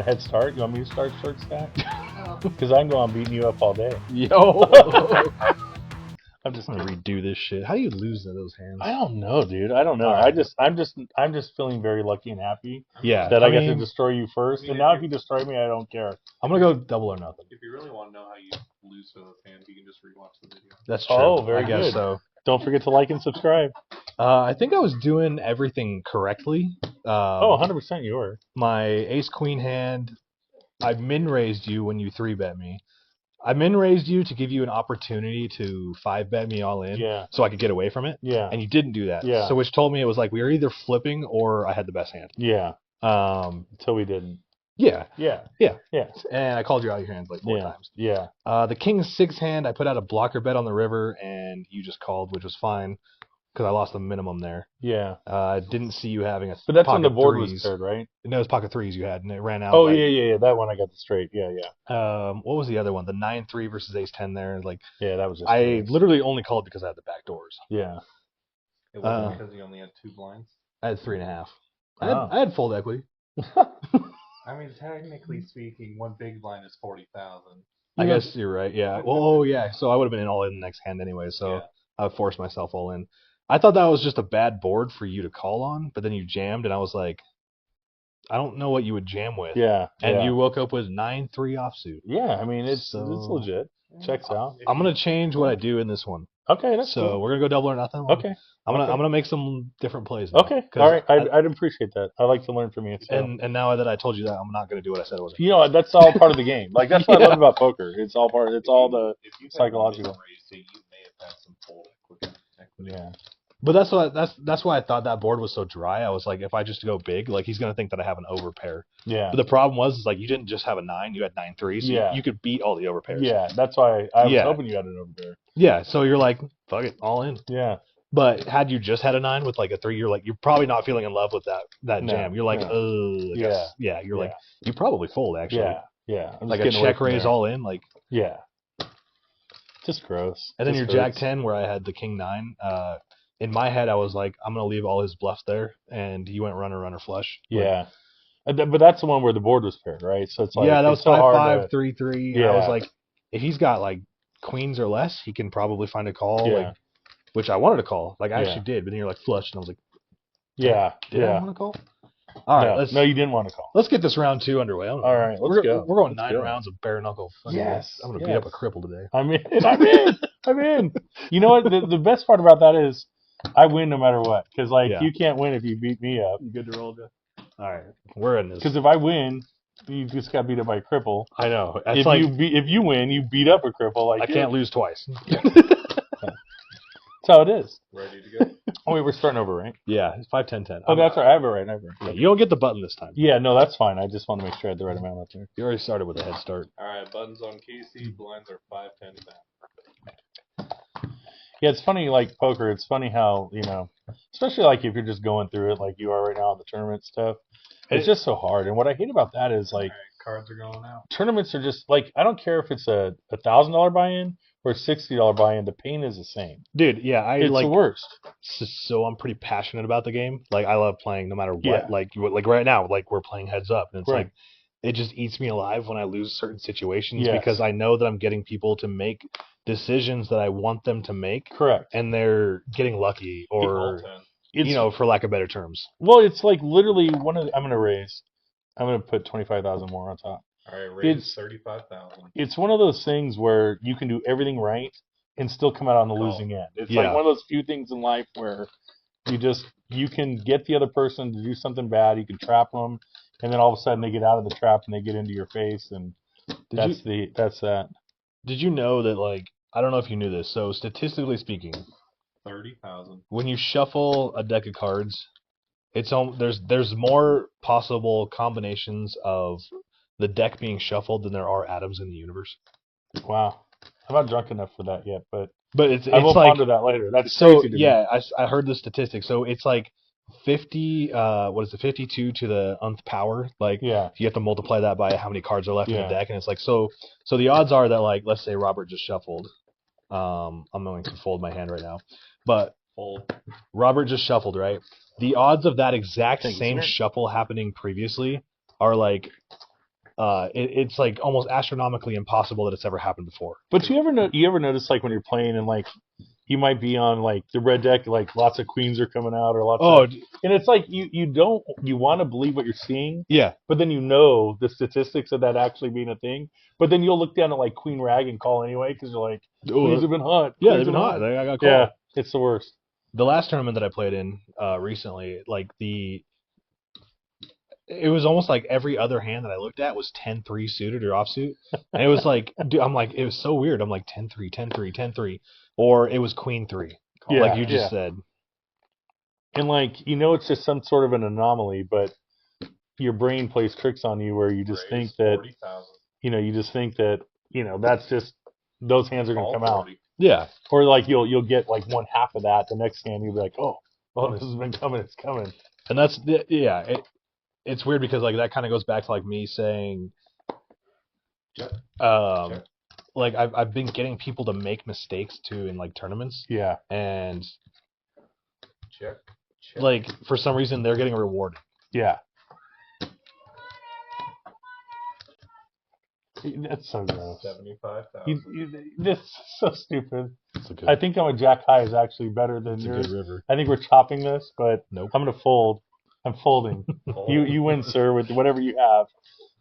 a head start? You want me to start short stack? Oh. Because I can go on beating you up all day. Yo. I'm just gonna redo this shit. How do you lose to those hands? I don't know, dude. I don't know. Right. I'm just feeling very lucky and happy Yeah. that I get to destroy you first. And now if you destroy me, I don't care. I'm gonna go double or nothing. If you really want to know how you lose to those hands, you can just rewatch the video. That's true. Oh, very I guess good. so. Don't forget to like and subscribe. I think I was doing everything correctly. 100% you were. My ace queen hand, I min raised you when you 3-bet me. I min raised you to give you an opportunity to 5-bet me all in, so I could get away from it. Yeah. And you didn't do that. Yeah. So which told me it was like we were either flipping or I had the best hand. Yeah. Until we didn't. Yeah. Yeah. Yeah. Yeah. And I called you out of your hands like 4 times. Yeah. The king 6 hand, I put out a blocker bet on the river, and you just called, which was fine because I lost the minimum there. Yeah. I didn't see you having a. But that's when the board threes. was paired, right? No, it was pocket 3s you had, and it ran out. Oh, yeah. That one I got the straight. Yeah. What was the other one? The 9-3 versus ace 10 there. Like. Yeah, that was just. I literally only called because I had the back doors. Yeah. It wasn't because you only had 2 blinds? I had 3.5. I had full equity. I mean, technically speaking, one big blind is 40,000. I guess you're right. Yeah. Well, yeah. So I would have been in all in the next hand anyway. So I forced myself all in. I thought that was just a bad board for you to call on, but then you jammed, and I was like, I don't know what you would jam with. Yeah. And you woke up with 9-3 offsuit. Yeah. I mean, it's legit. Checks out. I'm gonna change what I do in this one. Okay, that's so cool. we're gonna go double or nothing. Okay. I'm gonna make some different plays. Now, okay. All right. I'd appreciate that. I like to learn from you. So. And now that I told you that, I'm not gonna do what I said I was. You know, that's all part of the game. Like that's what I love about poker. It's all part. It's all the psychological. You may have had some full equity. Yeah. But that's why I thought that board was so dry. I was like, if I just go big, like he's gonna think that I have an overpair. Yeah. But the problem was like you didn't just have a 9, you had 9-3, so you could beat all the overpairs. Yeah, that's why I was hoping you had an overpair. Yeah, so you're like, fuck it, all in. Yeah. But had you just had a 9 with like a 3, you're probably not feeling in love with that jam. You're like, you're like, you probably fold actually. Yeah. Like a check raise all in, like. Yeah. Just gross. And then your Jack 10 where I had the King 9. In my head, I was like, I'm gonna leave all his bluffs there, and he went runner flush. Yeah. But that's the one where the board was paired, right? So it's like that was so 5-5, 3-3. Yeah. I was like, if he's got like queens or less, he can probably find a call. Yeah. Like, which I wanted to call. Like I actually did, but then you're like flush, and I was like, did I want to call? All right, no, you didn't want to call. Let's get this round 2 underway. All right, let's go. We're going 9 rounds of bare knuckle. Yes, I'm gonna beat up a cripple today. I'm in. You know what? The best part about that is I win no matter what, because you can't win if you beat me up. You good to roll, Jeff? All right, we're in this. Because if I win, you just got beat up by a cripple. I know. If you win, you beat up a cripple. Like I can't lose twice. That's how it is. Ready to go? Oh, wait, we're starting over, right? Yeah, it's 5-10-10. Oh, that's right. I have it right. Yeah, you don't get the button this time. Yeah, no, that's fine. I just want to make sure I had the right amount up there. You already started with a head start. All right, buttons on Kasey. Blinds are 5-10 back. Yeah, it's funny, like poker. It's funny how, especially like if you're just going through it like you are right now on the tournament stuff. It's just so hard. And what I hate about that is like cards are going out. Tournaments are just like, I don't care if it's a $1,000 buy-in or a $60 buy-in. The pain is the same. Dude, yeah, it's the worst. So I'm pretty passionate about the game. Like I love playing no matter what. Yeah. Like right now, like we're playing heads up, and it's right. like it just eats me alive when I lose certain situations Yes. because I know that I'm getting people to make decisions that I want them to make. Correct. And they're getting lucky or for lack of better terms. Well, it's like literally I'm going to raise. I'm going to put 25,000 more on top. All right, raise 35,000. It's one of those things where you can do everything right and still come out on the losing end. It's like one of those few things in life where you can get the other person to do something bad, you can trap them, and then all of a sudden they get out of the trap and they get into your face, and that's that. Did you know that, like, I don't know if you knew this, so statistically speaking, 30,000. when you shuffle a deck of cards, there's more possible combinations of the deck being shuffled than there are atoms in the universe. Wow. I'm not drunk enough for that yet, but I will ponder that later. That's crazy to me. I heard the statistic. So it's like 52 to the nth power. Like you have to multiply that by how many cards are left in the deck, and it's like so the odds are that, like, let's say Robert just shuffled. I'm going to fold my hand right now, but Robert just shuffled, right? The odds of that exact same shuffle happening previously are like it's like almost astronomically impossible that it's ever happened before. But you ever notice like when you're playing and like you might be on like the red deck, like lots of queens are coming out or and it's like you want to believe what you're seeing, but then the statistics of that actually being a thing, but then you'll look down at like queen rag and call anyway because you're like, queens have been hot. Yeah, they've been hot. I got called. Yeah, it's the worst. The last tournament that I played in recently, like it was almost like every other hand that I looked at was 10-3 suited or offsuit. And it was like, dude, I'm like, it was so weird. I'm like 10-3, 10-3, 10-3. Or it was queen 3, like you just said. And like, it's just some sort of an anomaly, but your brain plays tricks on you where you just think that, 40,000. you just think that, that's just, those hands are going to come out. Yeah. Or like you'll get like one half of that. The next hand you'll be like, oh, this has been coming. It's coming. And that's, it's weird because like that kind of goes back to like me saying, like I've been getting people to make mistakes too in like tournaments. Yeah. And like for some reason they're getting rewarded. Yeah. That's so gross. 75,000. This is so stupid. I think I'm a jack high is actually better than yours. A good river. I think we're chopping this, but nope. I'm gonna fold. I'm folding. You win, sir, with whatever you have.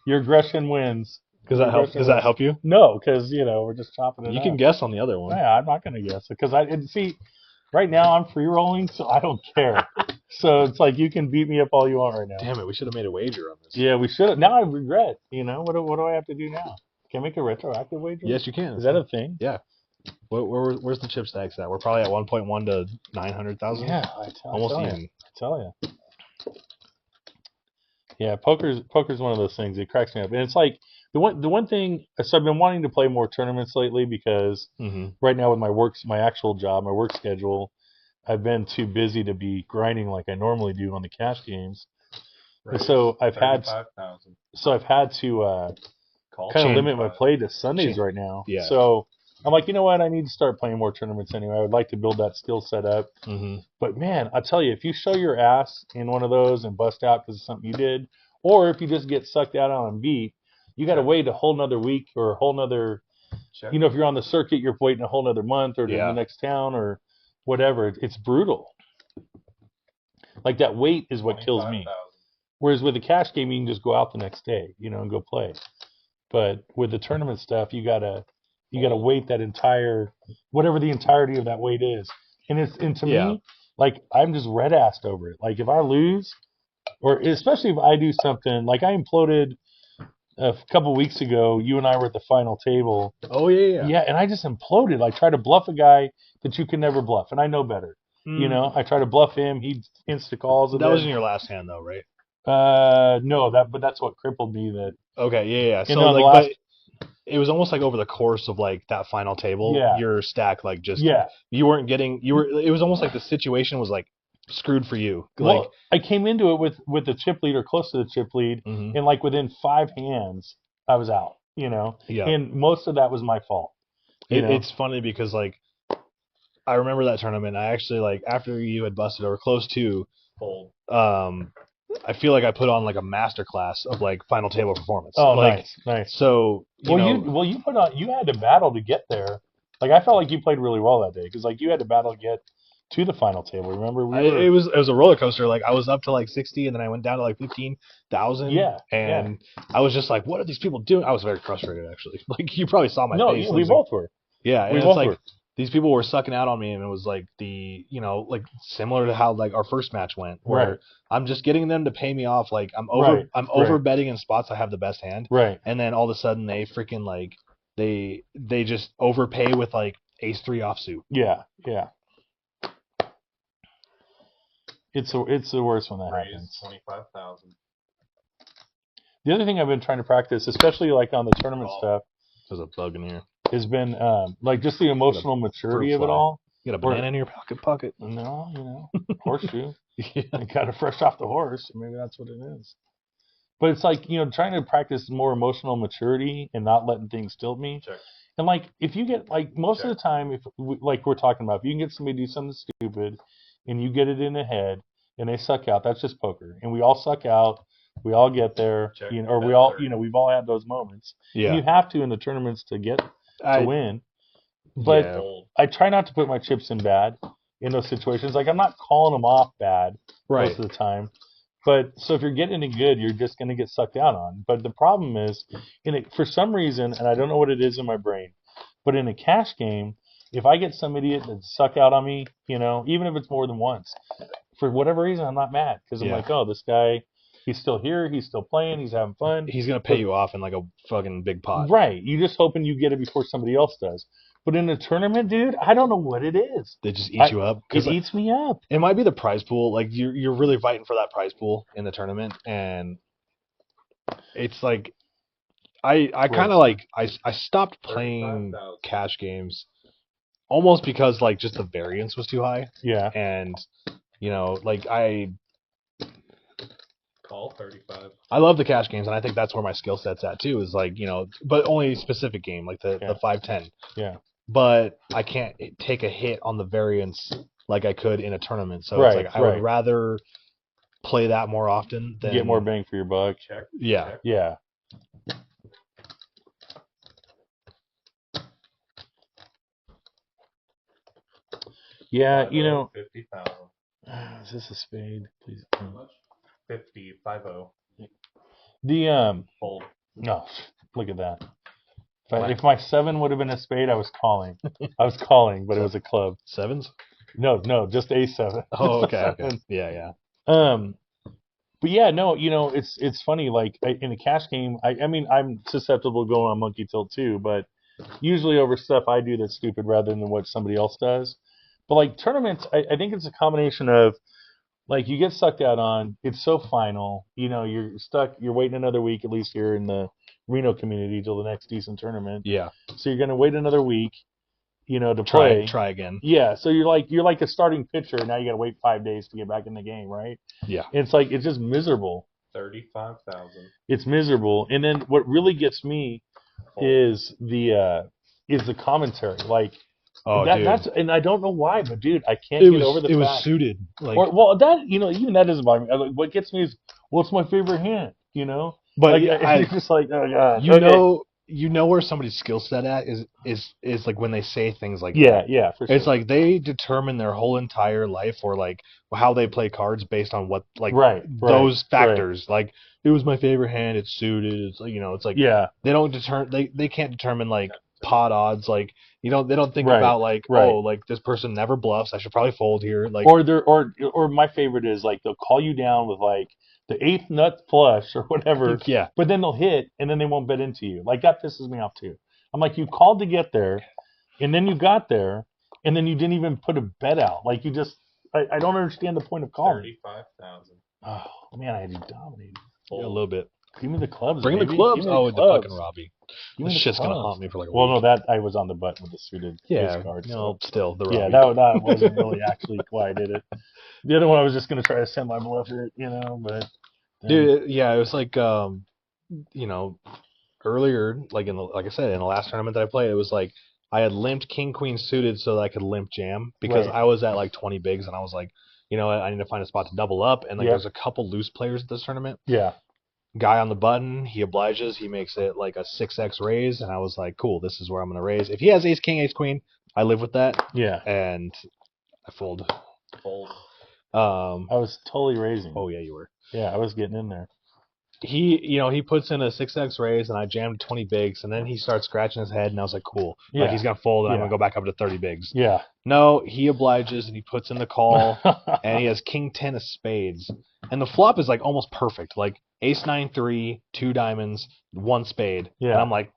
Your aggression wins. Does that help you? No, because we're just chopping it. You can guess on the other one. Yeah, I'm not gonna guess it because see. Right now I'm free rolling, so I don't care. So it's like you can beat me up all you want right now. Damn it, we should have made a wager on this. Yeah, we should have. Now I regret. What do I have to do now? Can I make a retroactive wager? Yes, you can. Is that a thing? Yeah. Where's the chip stacks at? We're probably at 1.1 to 900,000. Yeah, almost even. I tell you. Yeah, poker's one of those things. It cracks me up, and it's like the one thing. So I've been wanting to play more tournaments lately because right now with my actual job, my work schedule, I've been too busy to be grinding like I normally do on the cash games. Right. And so I've had to kind of limit my play to Sundays right now. Yeah. So I'm like, you know what? I need to start playing more tournaments anyway. I would like to build that skill set up. But man, I'll tell you, if you show your ass in one of those and bust out because of something you did, or if you just get sucked out on and beat, you got to wait a whole nother week or a whole nother. If you're on the circuit, you're waiting a whole nother month or to the next town or whatever. It's brutal. Like that wait is what kills me. Whereas with the cash game, you can just go out the next day, and go play. But with the tournament stuff, you gotta wait that whatever the entirety of that wait is. And to me, like I'm just red-assed over it. Like if I lose, or especially if I do something like I imploded a couple weeks ago, you and I were at the final table. Oh yeah. Yeah, and I just imploded. I tried to bluff a guy that you can never bluff, and I know better. I try to bluff him. He insta calls. That was in your last hand, though, right? No, but that's what crippled me. That okay, yeah. So but it was almost like over the course of like that final table, your stack like just you weren't getting It was almost like the situation was like screwed for you. Well, I came into it with the chip lead or close to the chip lead, and like within 5 hands, I was out. And most of that was my fault. It's funny because like I remember that tournament. I actually like after you had busted over close to, I feel like I put on like a master class of like final table performance. Oh, like, nice. So you had to battle to get there. Like I felt like you played really well that day because like you had to battle to get to the final table. Remember? It was a roller coaster. Like I was up to like 60, and then I went down to like 15,000. Yeah. And I was just like, what are these people doing? I was very frustrated actually. Like you probably saw my face. No, we both were. Yeah, and it's like these people were sucking out on me, and it was like like similar to how like our first match went, where I'm just getting them to pay me off. Like I'm over betting in spots I have the best hand. Right. And then all of a sudden they freaking like they just overpay with like ace 3 offsuit. Yeah. It's the worst when that happens. 25,000. The other thing I've been trying to practice, especially like on the tournament stuff, there's a bug in here, has been like just the emotional maturity of it all. You got a banana in your pocket. No, horseshoe. You got it fresh off the horse. Maybe that's what it is. But it's like trying to practice more emotional maturity and not letting things tilt me. Sure. And like if you get like most of the time, like we're talking about, if you can get somebody to do something stupid and you get it in the head and they suck out, that's just poker. And we all suck out. We all get there, or we all, we've all had those moments. Yeah. And you have to in the tournaments to win. But I try not to put my chips in bad in those situations. Like, I'm not calling them off bad most of the time. But so if you're getting it good, you're just going to get sucked out on. But the problem is, for some reason, and I don't know what it is in my brain, but in a cash game, if I get some idiot that suck out on me, even if it's more than once, for whatever reason, I'm not mad because I'm like, oh, this guy, he's still here, he's still playing, he's having fun. He's going to pay you off in like a fucking big pot. Right. You're just hoping you get it before somebody else does. But in a tournament, dude, I don't know what it is. They just eat you up. It eats me up. It might be the prize pool. Like, you're really fighting for that prize pool in the tournament, and it's like I kind of like I stopped playing cash games almost because like just the variance was too high. Yeah. And like I call 35. I love the cash games, and I think that's where my skill set's at too. Is like but only a specific game like the 5-10. Yeah. But I can't take a hit on the variance like I could in a tournament. So it's like I would rather play that more often than get more bang for your buck. Check. Yeah. Check. Yeah. Yeah, 50,000. Is this a spade? Please. 50, 50. The fold. No, look at that. If my 7 would have been a spade, I was calling. But it was a club. Sevens? No, just A7. Oh, okay. Yeah. But yeah, no, it's funny. Like in a cash game, I mean, I'm susceptible to going on monkey tilt too, but usually over stuff I do that's stupid rather than what somebody else does. But like tournaments, I think it's a combination of like you get sucked out on. It's so final. You're stuck. You're waiting another week, at least here in the Reno community, till the next decent tournament. Yeah. So you're gonna wait another week, to play. Try again. Yeah. So you're like a starting pitcher. Now you gotta wait 5 days to get back in the game, right? Yeah. And it's like it's just miserable. 35,000. It's miserable. And then what really gets me is the commentary. Like. Oh, dude. And I don't know why, but dude, I can't get over the fact. It was suited. Like, even that doesn't bother me. Like, what gets me is, what's my favorite hand? But like, it's just like, oh god. You know where somebody's skill set at is like when they say things like that. Yeah, for sure. It's like they determine their whole entire life or like how they play cards based on what like those factors. Right. Like, it was my favorite hand. It's suited. It's like it's like they don't they can't determine like pot odds. Like they don't think about like oh, like this person never bluffs, I should probably fold here. Like or my favorite is like they'll call you down with like the 8th nut flush or whatever. Yeah. But then they'll hit and then they won't bet into you. Like that pisses me off too. I'm like, you called to get there, and then you got there, and then you didn't even put a bet out. Like you just I don't understand the point of calling. 35,000. Oh man, I had you dominated. Yeah, a little bit. Give me the clubs. Bring the clubs. Oh, the fucking Robbie. This shit's gonna haunt me for like a week. Well, no, that I was on the button with the suited cards. No, still the Robbie. Yeah, that wasn't really actually why I did it. The other one I was just gonna try to send my bluffer, but. Dude, yeah, it was like earlier, like I said, in the last tournament that I played, it was like I had limped king queen suited so that I could limp jam because I was at like 20 bigs and I was like, I need to find a spot to double up, and like there's a couple loose players at this tournament. Yeah. Guy on the button, he obliges, he makes it like a 6x raise, and I was like, cool, this is where I'm gonna raise. If he has ace king, ace queen, I live with that. Yeah. And I fold. I was totally raising. Oh yeah, you were. Yeah, I was getting in there. He puts in a 6x raise, and I jammed 20 bigs, and then he starts scratching his head, and I was like, cool. Like he's gonna fold, and I'm gonna go back up to 30 bigs. Yeah. No, he obliges, and he puts in the call, and he has king 10 of spades, and the flop is like almost perfect, like ace 9-3, 2 diamonds, 1 spade. Yeah. And I'm like,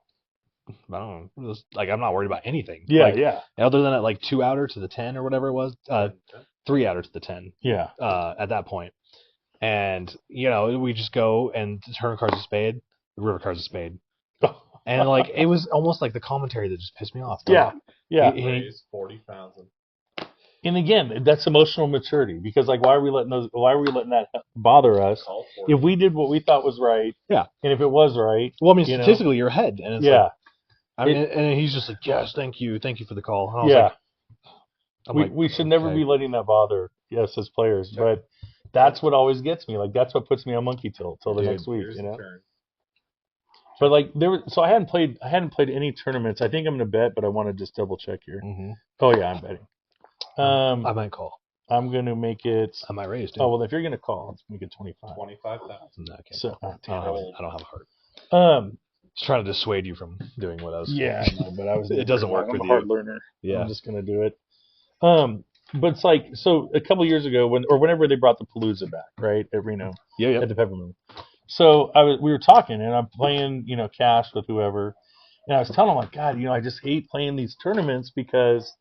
I don't know, like I'm not worried about anything. Yeah, like, yeah. Other than like 2 outer to the 10 or whatever it was, 3 outer to the 10. Yeah. At that point. And, we just go and the turn card's a spade, the river card's a spade. And, like, it was almost like the commentary that just pissed me off. Yeah, yeah. Raise 40,000. And again, that's emotional maturity because, like, why are we letting that bother us? If we did what we thought was right, yeah, and if it was right, well, I mean, statistically, you're ahead, and it's like, I mean, and he's just like, yes, thank you for the call. And I was like, we should never be letting that bother us as players, but That's what always gets me. Like that's what puts me on monkey tilt till the next week. You know. But like so I hadn't played any tournaments. I think I'm gonna bet, but I want to just double check here. Mm-hmm. Oh yeah, I'm betting. I might call. I'm gonna make it. I might raise. Too. Oh well, if you're gonna call, let's make it 25. 25,000. No, I can't. So I don't have a heart. Just trying to dissuade you from doing what I was. Yeah, I know, but I was. It doesn't work with I'm a you. hard learner. Yeah, I'm just gonna do it. But it's like so a couple years ago whenever they brought the Palooza back, right at Reno. Yeah. At the Peppermill. So we were talking and I'm playing cash with whoever, and I was telling him like, God, I just hate playing these tournaments because.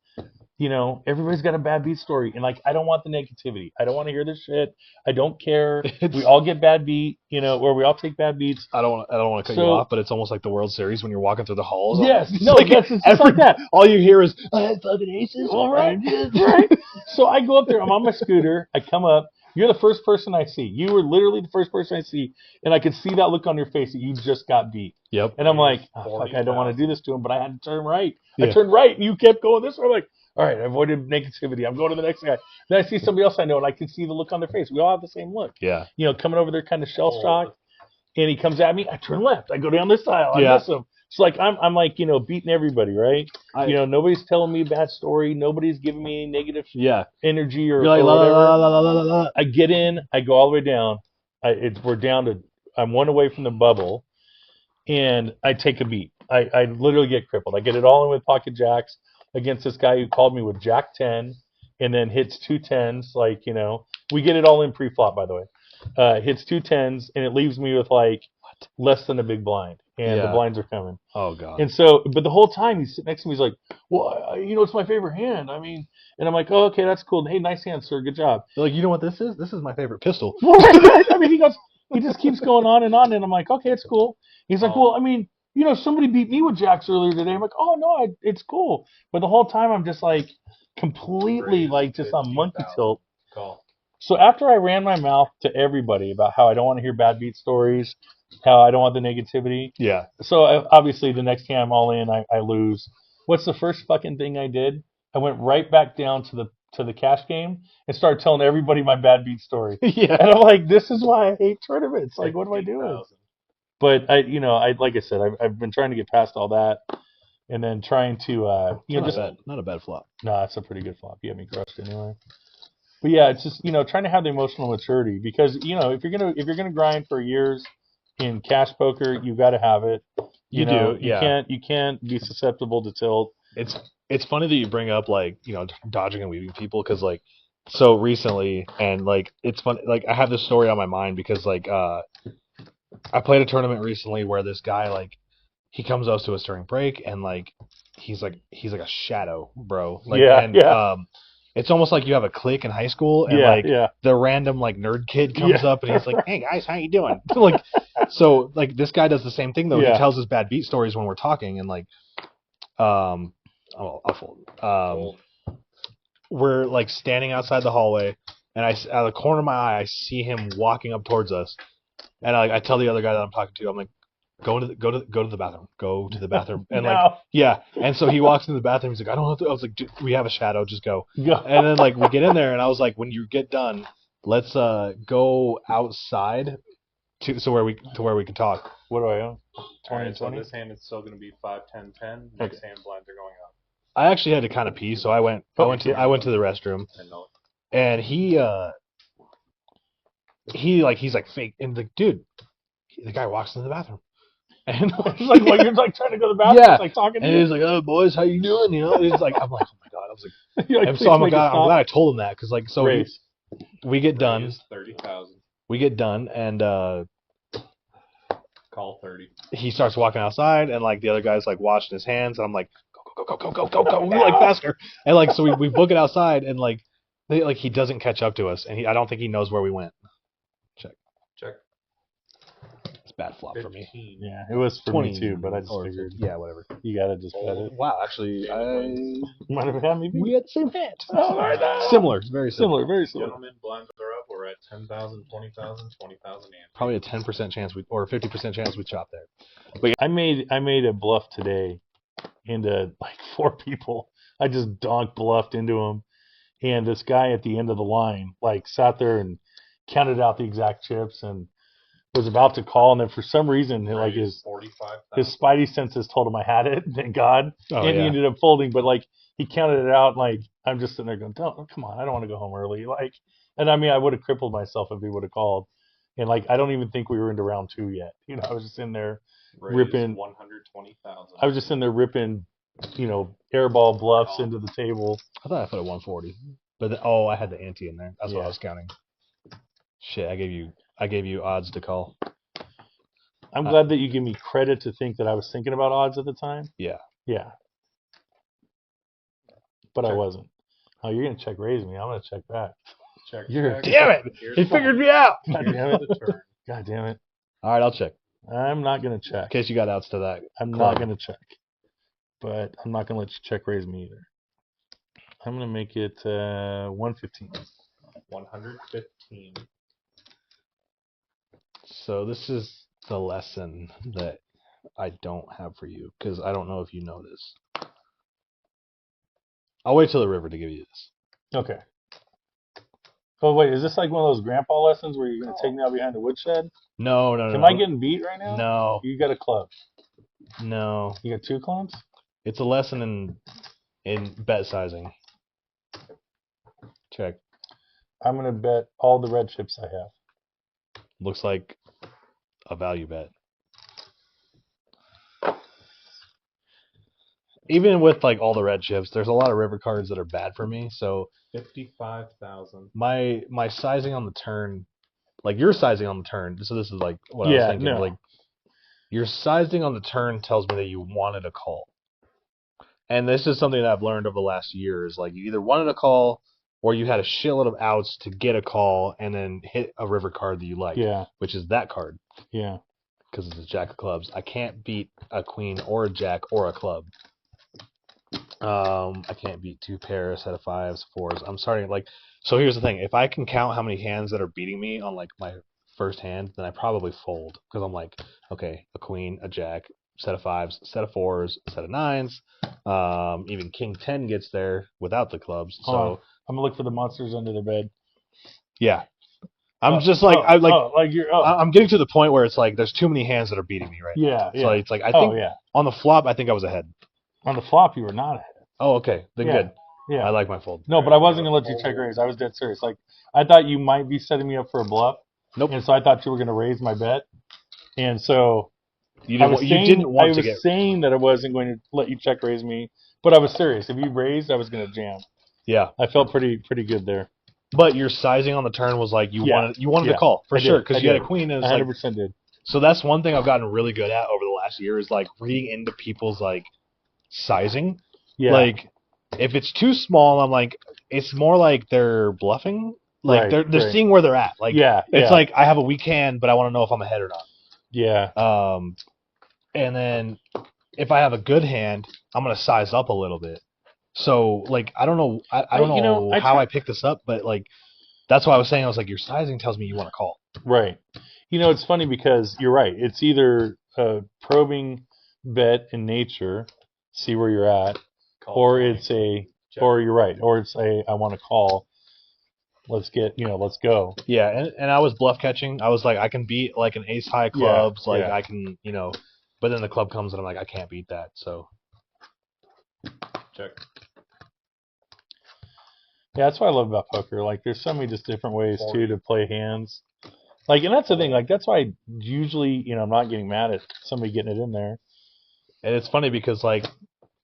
Everybody's got a bad beat story, and like I don't want the negativity. I don't want to hear this shit. I don't care. We all get bad beat, or we all take bad beats. I don't want to cut you off, but it's almost like the World Series when you're walking through the halls. Yes, no, it's just like that. All you hear is I had fucking aces. All right, right. So I go up there. I'm on my scooter. I come up. You're the first person I see. You were literally the first person I see, and I could see that look on your face that you just got beat. Yep. And I'm like, oh, fuck, I don't want to do this to him, but I had to turn right. Yeah. I turned right, and you kept going this way. I'm like, all right, I avoided negativity. I'm going to the next guy. Then I see somebody else I know, and I can see the look on their face. We all have the same look. Yeah. Coming over there kind of shell-shocked, and he comes at me. I turn left. I go down this aisle. I miss him. It's like I'm like beating everybody, right? Nobody's telling me a bad story. Nobody's giving me any negative energy or like, whatever. La. I get in. I go all the way down. We're down to. I'm one away from the bubble, and I take a beat. I literally get crippled. I get it all in with pocket jacks against this guy who called me with Jack 10 and then hits 2 10s. Like, we get it all in pre-flop, by the way. Hits 2 10s, and it leaves me with like less than a big blind. And the blinds are coming. Oh, God. And so, but the whole time he's sitting next to me, he's like, well, it's my favorite hand. I mean, and I'm like, oh, okay, that's cool. Hey, nice hand, sir. Good job. You're like, you know what this is? This is my favorite pistol. I mean, he just keeps going on, and I'm like, okay, it's cool. He's like, well, I mean, somebody beat me with jacks earlier today. I'm like, oh, no, it's cool. But the whole time I'm just like completely like just on monkey tilt. Cool. So after I ran my mouth to everybody about how I don't want to hear bad beat stories, how I don't want the negativity. Yeah. So obviously the next time I'm all in, I lose. What's the first fucking thing I did? I went right back down to the cash game and started telling everybody my bad beat story. Yeah. And I'm like, this is why I hate tournaments. Like, what am I doing? But I like I said, I've been trying to get past all that, and then trying to not a bad flop. No, it's a pretty good flop. You had me crushed anyway. But yeah, it's just trying to have the emotional maturity because if you're gonna grind for years in cash poker, you got to have it. You can't be susceptible to tilt. It's funny that you bring up like dodging and weaving people because like so recently and like it's fun like I have this story on my mind because like I played a tournament recently where this guy like he comes up to us during break and like he's like a shadow bro like it's almost like you have a clique in high school and the random like nerd kid comes up and he's like, hey guys, how you doing? Like so like this guy does the same thing though. He tells us bad beat stories when we're talking and like we're like standing outside the hallway and out of the corner of my eye I see him walking up towards us and I tell the other guy that I'm talking to, I'm like, go to the bathroom and like and so he walks into the bathroom. He's like, I don't have to. I was like, we have a shadow, just go. And then like we get in there and I was like, when you get done, let's go outside to where we can talk. What do I own? 20 and 20. So this hand is still going to be 5 10 10. Next hand blinds are going up. I actually had to kind of pee, so I went to the restroom and he's like fake and like dude, the guy walks into the bathroom. And like while you're like trying to go to the bathroom, like talking to you. He's like, "Oh, boys, how you doing?" He's like, "I'm like, oh my god." I was like, and so I'm glad I told him that because like, so we get done. 30,000. We get done and call 30. He starts walking outside and like the other guy's like washing his hands and I'm like, go, we like faster and like so we book it outside and like he doesn't catch up to us and I don't think he knows where we went. Check. Bad flop 15. for me. Yeah, it was for me too, but I just figured. Yeah, whatever. You gotta just bet it. Wow, actually, I might have had me. We had the same hand. Oh, right. Similar, very similar. Very similar. Gentlemen, blinds are up. We're at 10,000, 20,000, 20,000. Probably a 10% chance or a 50% chance we chop there. But I made a bluff today into like 4 people. I just donk bluffed into them, and this guy at the end of the line like sat there and counted out the exact chips and was about to call, and then for some reason, like his spidey senses told him I had it. Thank God, and he ended up folding. But like he counted it out, like I'm just sitting there going, "Don't, come on, I don't want to go home early." Like, and I mean, I would have crippled myself if he would have called. And like, I don't even think we were into round 2 yet. You know, I was just in there ripping 120,000. I was just in there ripping, you know, airball bluffs into the table. I thought I put a 140, but I had the ante in there. That's what I was counting. Shit, I gave you odds to call. I'm glad that you give me credit to think that I was thinking about odds at the time. Yeah. Yeah. But I wasn't. Oh, you're gonna check raise me. I'm gonna check back. Check. Damn it! He figured me out. God damn it! God damn it! All right, I'll check. I'm not gonna check. In case you got outs to that. I'm not gonna check. But I'm not gonna let you check raise me either. I'm gonna make it 115. 115. So this is the lesson that I don't have for you because I don't know if you know this. I'll wait till the river to give you this. Okay. Oh wait, is this like one of those grandpa lessons where you're gonna take me out behind the woodshed? No. Am I getting beat right now? No. You got a club. No. You got 2 clubs? It's a lesson in bet sizing. Check. I'm gonna bet all the red chips I have. Looks like a value bet. Even with like all the red chips, there's a lot of river cards that are bad for me. So 55,000. My sizing on the turn, like your sizing on the turn. So this is like what I was thinking. No. Like your sizing on the turn tells me that you wanted a call, and this is something that I've learned over the last year. Is like you either wanted a call or you had a shitload of outs to get a call and then hit a river card that you like. Yeah. Which is that card. Yeah. Because it's a jack of clubs. I can't beat a queen or a jack or a club. I can't beat 2 pairs, set of 5s, 4s. I'm starting like. So here's the thing: if I can count how many hands that are beating me on like my first hand, then I probably fold because I'm like, okay, a queen, a jack, set of 5s, set of 4s, set of 9s. Even king 10 gets there without the clubs. So I'm gonna look for the monsters under the bed. Yeah. I'm just like I'm getting to the point where it's like there's too many hands that are beating me right now. So it's like I think on the flop I think I was ahead. On the flop you were not ahead. Oh, okay. Then good. Yeah. I like my fold. No, but I wasn't gonna let you check raise. I was dead serious. Like I thought you might be setting me up for a bluff. Nope. And so I thought you were gonna raise my bet. And so I was saying that I wasn't going to let you check raise me, but I was serious. If you raised, I was gonna jam. Yeah. I felt pretty good there. But your sizing on the turn was like you wanted to call for sure because you had a queen and it's 100% did. So that's one thing I've gotten really good at over the last year is like reading into people's like sizing. Yeah. Like if it's too small, I'm like it's more like they're bluffing. Like they're seeing where they're at. Like it's like I have a weak hand, but I want to know if I'm ahead or not. Yeah. And then if I have a good hand, I'm gonna size up a little bit. So like I don't know I don't know how I picked this up, but like that's why I was saying I was like your sizing tells me you want to call. Right. You know, it's funny because you're right. It's either a probing bet in nature, see where you're at, or it's or you're right, or it's I want to call. Let's go. Yeah, and I was bluff catching. I was like, I can beat like an ace high clubs, I can, but then the club comes and I'm like, I can't beat that. So check. Yeah, that's what I love about poker. Like, there's so many just different ways too to play hands. Like, and that's the thing. Like, that's why I usually, I'm not getting mad at somebody getting it in there. And it's funny because like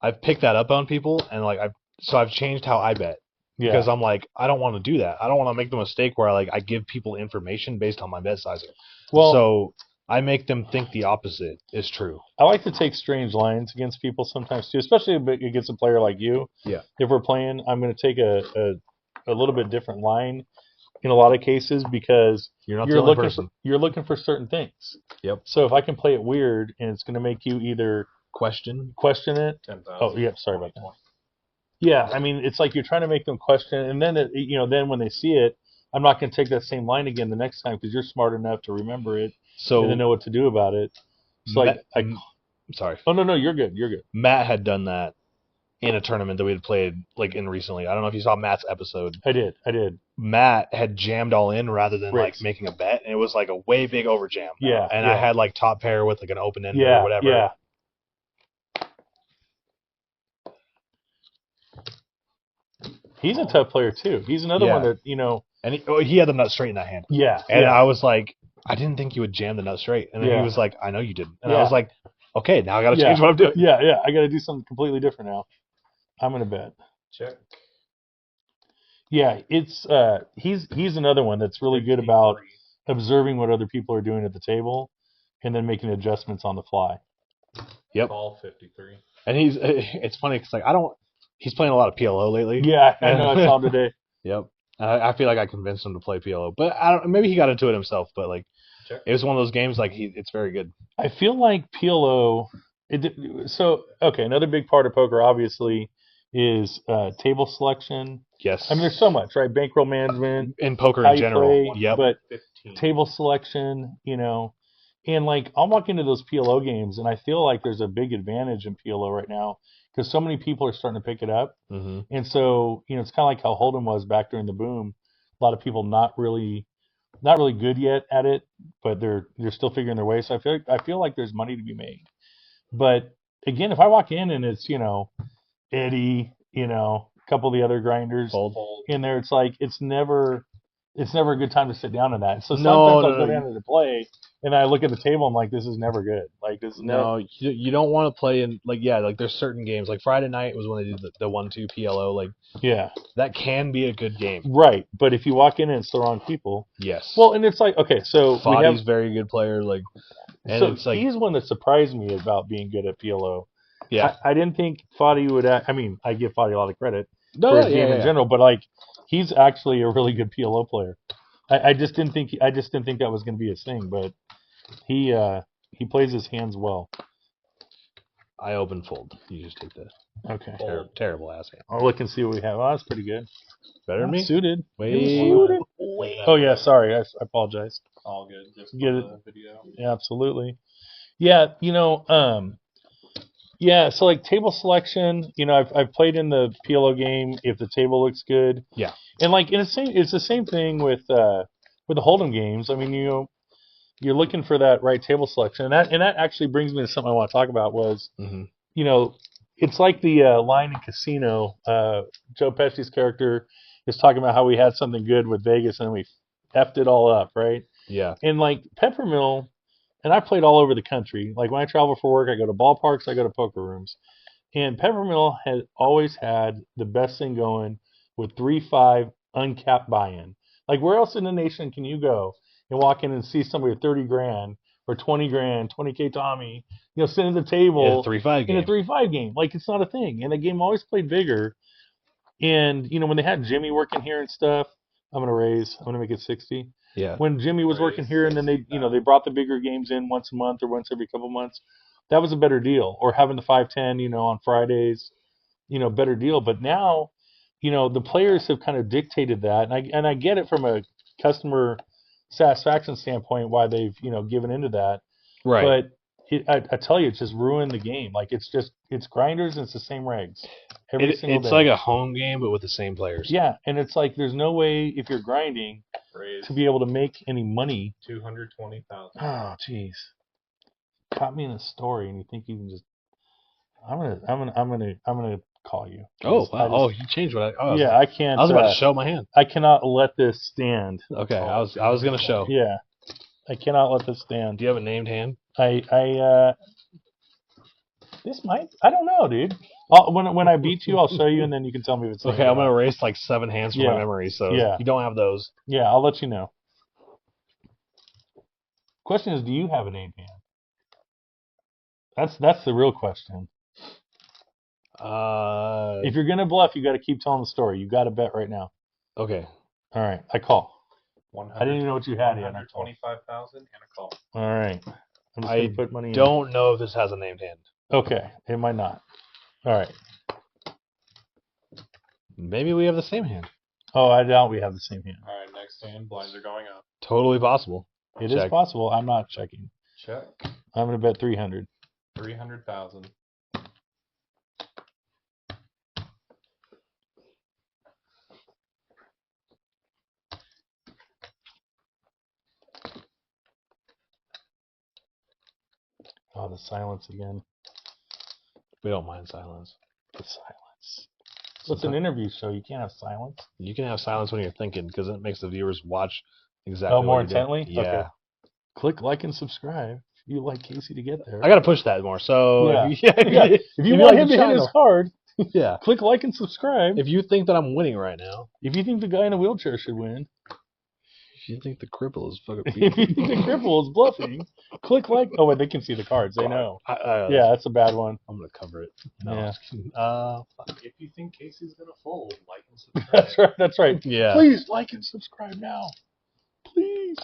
I've picked that up on people, and like I've changed how I bet. Yeah. Because I'm like, I don't want to do that. I don't want to make the mistake where I give people information based on my bet sizing. Well, so I make them think the opposite is true. I like to take strange lines against people sometimes too, especially against a player like you. Yeah. If we're playing, I'm going to take a little bit different line in a lot of cases because you're looking for certain things. Yep. So if I can play it weird and it's going to make you either question it. 10,000. Oh, yeah. Sorry about that. Yeah, I mean, it's like you're trying to make them question, and then then when they see it, I'm not going to take that same line again the next time because you're smart enough to remember it and to know what to do about it. So sorry. Oh no, you're good. You're good. Matt had done that in a tournament that we had played like in recently. I don't know if you saw Matt's episode. I did. Matt had jammed all in rather than like making a bet, and it was like a way big overjam. Yeah. And I had like top pair with like an open end or whatever. Yeah. He's a tough player too. He's another one that, you know. And he had the nut straight in that hand. Yeah. And I was like, I didn't think you would jam the nut straight. And then he was like, I know you didn't. And I was like, okay, now I got to change what I'm doing. Yeah. I got to do something completely different now. I'm going to bet. Check. Yeah, it's he's another one that's really good about observing what other people are doing at the table and then making adjustments on the fly. Yep. Call 53. And it's funny because like he's playing a lot of PLO lately. Yeah, I know. I saw him today. Yep. I feel like I convinced him to play PLO, but maybe he got into it himself. But like, it was one of those games like it's very good. I feel like PLO. Another big part of poker obviously is table selection. Yes. I mean, there's so much, right? Bankroll management. In poker in general. Yep. But 15. Table selection, you know. And, like, I'll walk into those PLO games, and I feel like there's a big advantage in PLO right now because so many people are starting to pick it up. Mm-hmm. And so, you know, it's kind of like how Hold'em was back during the boom. A lot of people not really good yet at it, but they're still figuring their way. So I feel like there's money to be made. But, again, if I walk in and it's, you know, Eddie, you know, a couple of the other grinders in there, it's like it's never a good time to sit down in that. So sometimes I'll go down to play and I look at the table and I'm like, this is never good. Like this is you don't want to play in like there's certain games like Friday night was when they did the 1-2 PLO that can be a good game. Right. But if you walk in and it's the wrong people. Yes. Well, and it's like so Fadi's very good player and so it's like he's one that surprised me about being good at PLO. Yeah. I didn't think Fadi would I mean, I give Fadi a lot of credit for his game in general, but like he's actually a really good PLO player. I just didn't think that was going to be his thing, but he plays his hands well. I open fold. You just take that. Okay. Terrible ass hand. I'll look and see what we have. Oh, that's pretty good. Better than me. Suited. Suited. Oh yeah, sorry. I apologize. All good. Just get it. Video. Yeah, absolutely. Yeah, you know, yeah, so like table selection, you know, I've played in the PLO game if the table looks good. Yeah. And like it's the same thing with the Hold'em games. I mean, you know, you're looking for that right table selection. And that actually brings me to something I want to talk about was, you know, it's like the line in Casino. Joe Pesci's character is talking about how we had something good with Vegas and we effed it all up, right? Yeah. And like Peppermill, and I played all over the country. Like when I travel for work, I go to ballparks, I go to poker rooms. And Peppermill has always had the best thing going with 3-5 uncapped buy-in. Like where else in the nation can you go and walk in and see somebody with 30 grand or 20 grand, 20K Tommy, you know, sitting at the table in a 3-5 game. Like it's not a thing. And the game always played bigger. And, you know, when they had Jimmy working here and stuff, I'm going to make it 60. Yeah. When Jimmy was working here and then they brought the bigger games in once a month or once every couple months, that was a better deal. Or having the 5-10, you know, on Fridays, you know, better deal. But now, you know, the players have kind of dictated that. And I get it from a customer satisfaction standpoint why they've, you know, given into that. Right. But I tell you, it's just ruined the game. Like it's grinders and it's the same regs. Every single day. It's like a home game, but with the same players. Yeah, and it's like there's no way if you're grinding to be able to make any money. 220,000. Oh, jeez. Caught me in a story, and you think you can just? I'm gonna call you. Oh wow! You changed what I? Yeah, I can't. I was about to show my hand. I cannot let this stand. Okay, I was gonna show. Yeah, I cannot let this stand. Do you have a named hand? This might. I don't know, dude. When I beat you, I'll show you, and then you can tell me if it's okay. I'm gonna erase like 7 hands from my memory, so you don't have those. Yeah, I'll let you know. Question is, do you have a named hand? That's the real question. If you're gonna bluff, you got to keep telling the story. You got to bet right now. Okay. All right, I call. I didn't even know what you had yet. 125,000 and a call. All right. I'm just gonna put money in. Don't know if this has a named hand. Okay, it might not. All right. Maybe we have the same hand. Oh, I doubt we have the same hand. All right, next hand. Blinds are going up. Totally possible. It is possible. I'm not checking. Check. I'm going to bet 300. 300,000. the silence again. We don't mind silence. The silence. So it's an interview show. You can't have silence. You can have silence when you're thinking because it makes the viewers watch exactly. Oh, more intently? Yeah. Okay. Click like and subscribe if you like Kasey to get there. I got to push that more. So yeah. if you want him to hit his card, yeah. Click like and subscribe. If you think that I'm winning right now. If you think the guy in a wheelchair should win. If you think the cripple is fucking If you think the cripple is bluffing, click like. Oh, wait, they can see the cards. They know. Yeah, that's a bad one. I'm going to cover it. No. Yeah. If you think Kasey's going to fold, like and subscribe. That's right. That's right. Yeah. Please like and subscribe now. Please.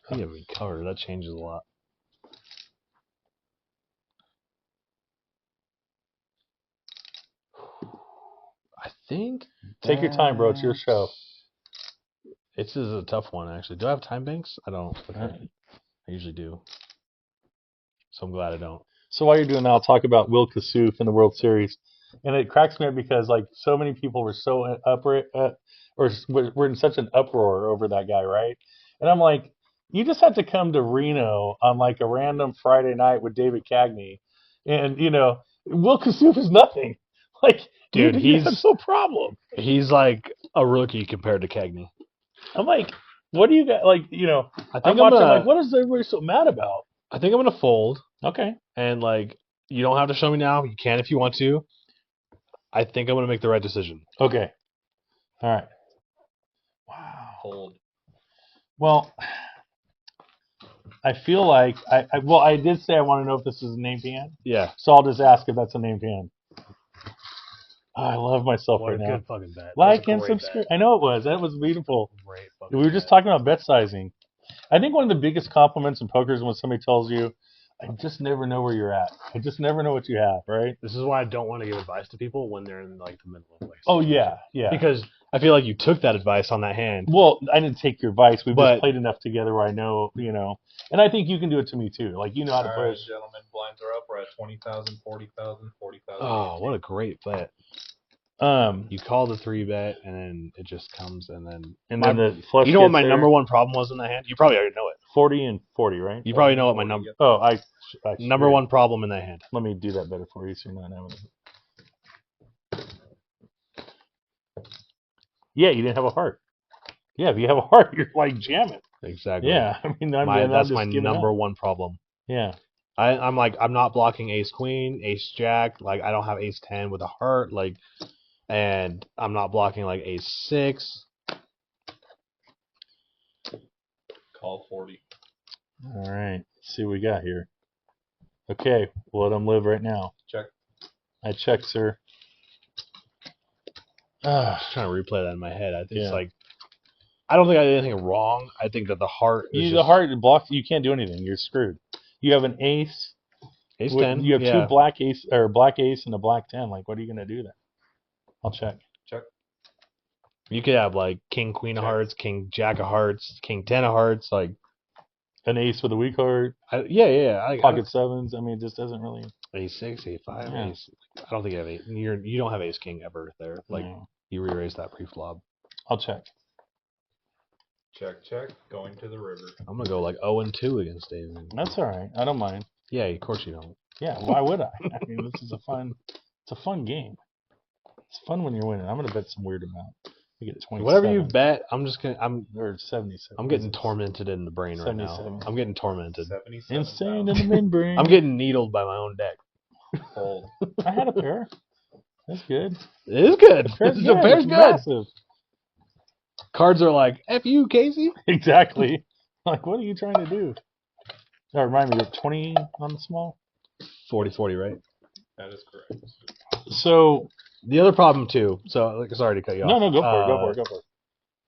I think we covered. That changes a lot. I think. Take your time, bro. It's your show. This is a tough one, actually. Do I have time banks? I don't. Okay. I usually do. So I'm glad I don't. So while you're doing that, I'll talk about Will Kassouf in the World Series. And it cracks me up because, like, so many people were so were in such an uproar over that guy, right? And I'm like, you just had to come to Reno on, like, a random Friday night with David Cagney. And, you know, Will Kassouf is nothing. Like, dude, he's no problem. He's like a rookie compared to Cagney. I'm like, what do you got? Like, you know, I think like, what is everybody so mad about? I think I'm gonna fold. Okay. And like, you don't have to show me now. You can if you want to. I think I'm gonna make the right decision. Okay. All right. Wow. Fold. Well, I feel like I did say I want to know if this is a named hand. Yeah. So I'll just ask if that's a named hand. Oh, I love myself right now. What a good fucking bet. Like and subscribe. I know it was. That was beautiful. Great we were just talking about bet sizing. I think one of the biggest compliments in poker is when somebody tells you, I just never know where you're at. I just never know what you have, right? This is why I don't want to give advice to people when they're in like the middle of place. Oh, yeah, yeah. Because I feel like you took that advice on that hand. Well, I didn't take your advice. We've just played enough together where I know, you know. And I think you can do it to me, too. Like, you know how to push. All right, gentlemen, blinds are up. We're at 20,000, 40,000, 40,000. Oh, what a great bet. You call the 3-bet, and then it just comes, and then the flush. You know what my number one problem was in that hand? You probably already know it. 40 and 40, right? You probably know what my number. Oh, I number one problem in that hand. Let me do that better for you, so you're not having it. Yeah, you didn't have a heart. Yeah, if you have a heart, you're like jamming. Exactly. Yeah, I mean that's my number one problem. Yeah. I'm like, I'm not blocking ace queen, ace jack. Like, I don't have ace 10 with a heart. Like. And I'm not blocking like ace 6. Call 40. All right. Let's see what we got here. Okay. We'll let them live right now. Check. I check, sir. I'm just trying to replay that in my head. I think it's like, I don't think I did anything wrong. I think that the heart is the heart blocks. You can't do anything. You're screwed. You have an ace. Ace 10. You have two black ace and a black 10. Like, what are you going to do then? I'll check. Check. You could have like king, queen of hearts, king, jack of hearts, king, 10 of hearts, like an ace with a weak heart. Pocket sevens. I mean, it just doesn't really. Ace 6, ace 5, ace. I don't think you have ace. You don't have ace king ever there. Like you re-raise that pre-flop. I'll check. Check, check. Going to the river. I'm gonna go like 0-2 against David. That's all right. I don't mind. Yeah, of course you don't. Yeah, why would I? I mean, this is it's a fun game. It's fun when you're winning. I'm gonna bet some weird amount. You get 27. Whatever you bet, I'm or 77. I'm getting tormented in the brain right now. I'm getting tormented. Insane in the membrane. I'm getting needled by my own deck. Fold. I had a pair. That's good. It is good. The pair's good. Massive. Cards are like, F you, Kasey. Exactly. Like, what are you trying to do? Now, remind me, you're 20 on the small? 40-40, right? That is correct. So the other problem too. So sorry to cut you off. No, go for it.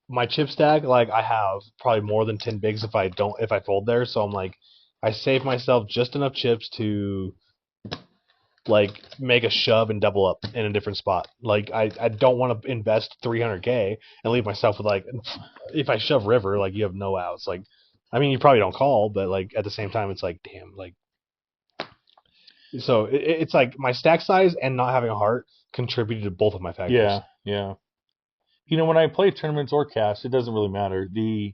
My chip stack, like I have probably more than 10 bigs if I fold there. So I'm like, I save myself just enough chips to like make a shove and double up in a different spot. Like I don't want to invest $300K and leave myself with like, if I shove river, like you have no outs. Like, I mean, you probably don't call, but like at the same time, it's like, damn, like. So it's like my stack size and not having a heart contributed to both of my factors. Yeah. You know, when I play tournaments or cash, it doesn't really matter. The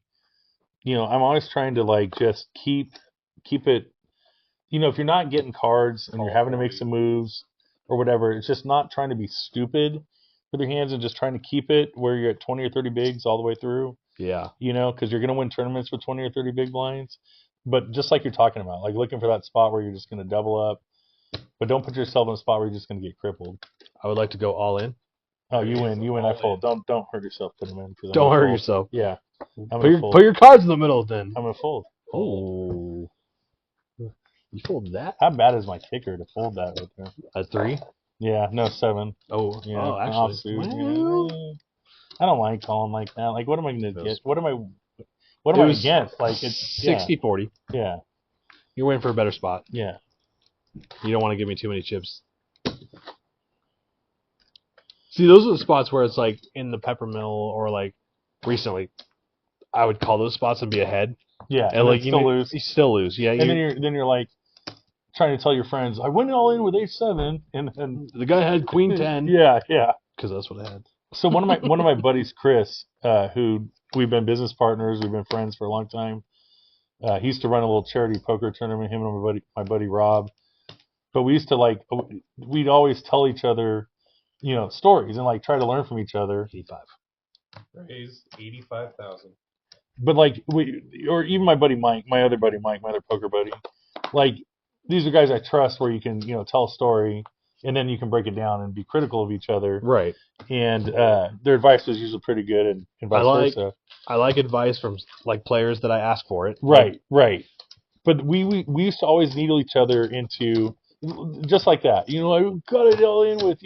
I'm always trying to like just keep it. If you're not getting cards and you're having to make some moves or whatever, it's just not trying to be stupid with your hands and just trying to keep it where you're at 20 or 30 bigs all the way through. Yeah. Because you're going to win tournaments with 20 or 30 big blinds. But just like you're talking about, like looking for that spot where you're just going to double up. But don't put yourself in a spot where you're just going to get crippled. I would like to go all in. Oh, you win. I fold. Don't hurt yourself putting them in. Don't hurt yourself. Yeah. Put your cards in the middle then. I'm going to fold. Oh. You fold that? How bad is my kicker to fold that right there? A 3? Yeah, no, 7. Oh, yeah. Oh, actually. Well, I don't like calling like that. Like, what am I going to get? What am I against? Like, it's 60-40. Yeah. You're waiting for a better spot. Yeah. You don't want to give me too many chips. See, those are the spots where it's like in the Peppermill or like recently, I would call those spots and be ahead. Yeah, and like still lose. You still lose. Yeah, and then you're like trying to tell your friends, I went all in with Ace-7, and the guy had Queen 10. Yeah, because that's what I had. So one of my buddies, Chris, who we've been business partners, we've been friends for a long time. He used to run a little charity poker tournament. Him and my buddy Rob. But we used to we'd always tell each other, stories and like try to learn from each other. 85. Raised 85,000. But or even my buddy Mike, my other poker buddy, like these are guys I trust where you can, tell a story and then you can break it down and be critical of each other. Right. And their advice was usually pretty good and vice versa. I like advice from like players that I ask for it. Right. But we used to always needle each other into just like that. I got it all in with,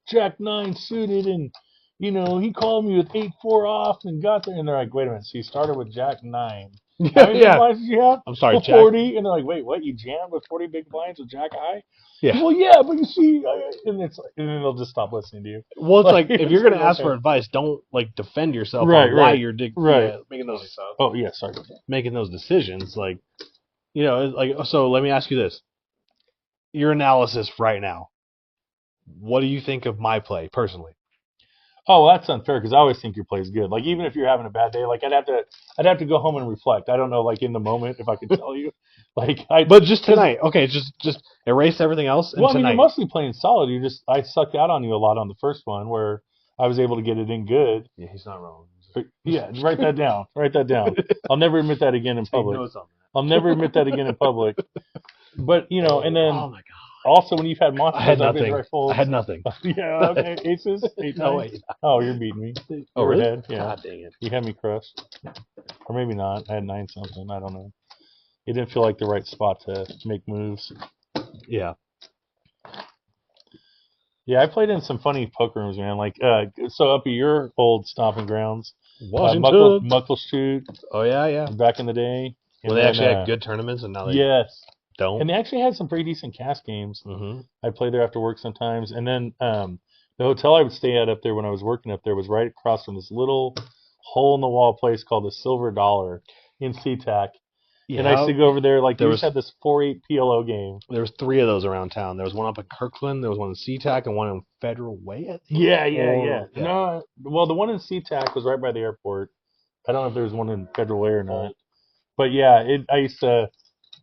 Jack 9 suited and he called me with 8-4 off and got there, and they're like, wait a minute, so you started with Jack 9. How many big blinds did you have? I'm sorry, 40, Jack. And they're like, wait, what? You jammed with 40 big blinds with Jack high? Yeah. Well, yeah, but you see, and it's like, and then they'll just stop listening to you. Well, it's like if you're gonna ask for advice, don't like defend yourself on why you're making those. Oh yeah, sorry. Making those decisions, like so. Let me ask you this: your analysis right now. What do you think of my play personally? Oh, well, that's unfair because I always think your play is good. Like even if you're having a bad day, like I'd have to go home and reflect. I don't know, like in the moment, if I could tell you, But just tonight, okay, just erase everything else. And well, I mean, you're mostly playing solid. I sucked out on you a lot on the first one where I was able to get it in good. Yeah, he's not wrong. Yeah, write that down. Write that down. I'll never admit that again in public. I'll never admit that again in public. But and then. Oh my God. Also, when you've had monsters, I had nothing. I had nothing. Yeah, okay. Aces? 8, 9? No, wait. Oh, you're beating me. Oh, really? Ahead. Yeah. God dang it. You had me crushed. Or maybe not. I had 9 something. I don't know. It didn't feel like the right spot to make moves. Yeah. Yeah, I played in some funny poker rooms, man. Like, so up at your old stomping grounds. Washington. Muckleshoot. Oh, yeah. Back in the day. Well, they actually had good tournaments, and now they don't. And they actually had some pretty decent cash games. Mm-hmm. I'd play there after work sometimes. And then the hotel I would stay at up there when I was working up there was right across from this little hole-in-the-wall place called the Silver Dollar in SeaTac. Yeah, and I used to go over there. Like, they had this 4-8 PLO game. There was 3 of those around town. There was one up in Kirkland, there was one in SeaTac, and one in Federal Way, I think. Yeah. No, well, the one in SeaTac was right by the airport. I don't know if there was one in Federal Way or not. But, yeah, I used to...